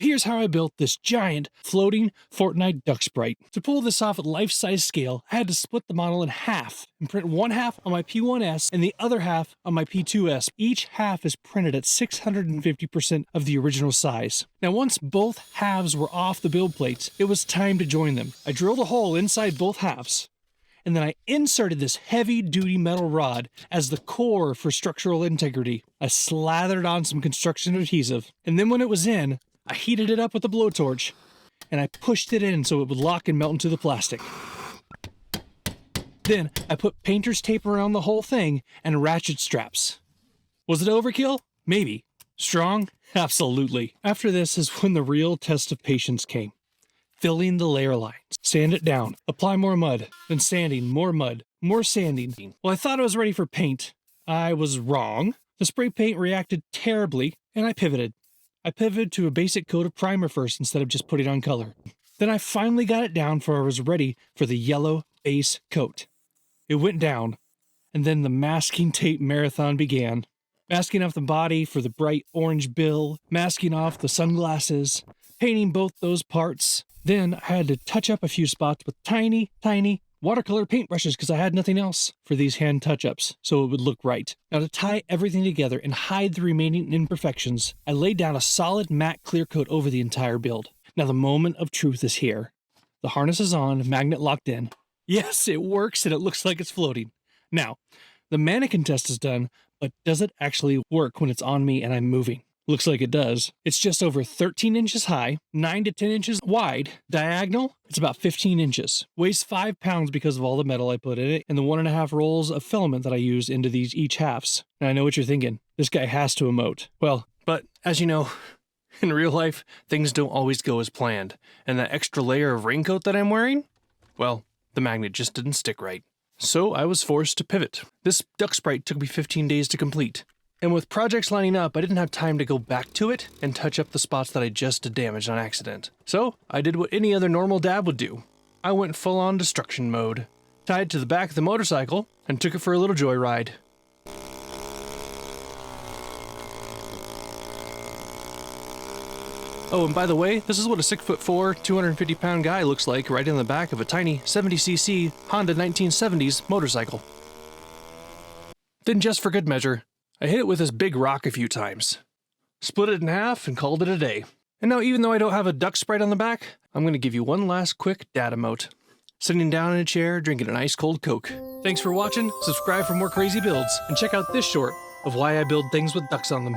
Here's how I built this giant, floating Fortnite Duck Sprite. To pull this off at life-size scale, I had to split the model in half and print one half on my P1S and the other half on my P2S. Each half is printed at 650% of the original size. Now once both halves were off the build plates, it was time to join them. I drilled a hole inside both halves, and then I inserted this heavy-duty metal rod as the core for structural integrity. I slathered on some construction adhesive, and then when it was in, I heated it up with a blowtorch, and I pushed it in so it would lock and melt into the plastic. Then I put painter's tape around the whole thing and ratchet straps. Was it overkill? Maybe. Strong? Absolutely. After this is when the real test of patience came. Filling the layer lines. Sand it down. Apply more mud. Then sanding, more mud, more sanding. Well, I thought I was ready for paint. I was wrong. The spray paint reacted terribly, and I pivoted. I pivoted to a basic coat of primer first instead of just putting on color. Then I finally got it down for I was ready for the yellow base coat. It went down, and then the masking tape marathon began. Masking off the body for the bright orange bill, masking off the sunglasses, painting both those parts. Then I had to touch up a few spots with tiny watercolor paintbrushes because I had nothing else for these hand touch-ups, so it would look right. Now to tie everything together and hide the remaining imperfections, I laid down a solid matte clear coat over the entire build. Now the moment of truth is here. The harness is on, magnet locked in. Yes, it works and it looks like it's floating. Now, the mannequin test is done, but does it actually work when it's on me and I'm moving? Looks like it does. It's just over 13 inches high, 9 to 10 inches wide. Diagonal, it's about 15 inches. Weighs 5 pounds because of all the metal I put in it and the 1.5 rolls of filament that I use into these each halves. And I know what you're thinking. This guy has to emote. Well, but as you know, in real life, things don't always go as planned. And that extra layer of raincoat that I'm wearing? Well, the magnet just didn't stick right. So I was forced to pivot. This Duck Sprite took me 15 days to complete. And with projects lining up, I didn't have time to go back to it and touch up the spots that I just damaged on accident. So I did what any other normal dad would do. I went full-on destruction mode, tied to the back of the motorcycle, and took it for a little joyride. Oh, and by the way, this is what a 6'4", 250-pound guy looks like right in the back of a tiny 70cc Honda 1970s motorcycle. Then just for good measure, I hit it with this big rock a few times, split it in half, and called it a day. And now even though I don't have a Duck Sprite on the back, I'm going to give you one last quick dad emote. Sitting down in a chair, drinking an ice cold Coke. Thanks for watching, subscribe for more crazy builds, and check out this short of why I build things with ducks on them.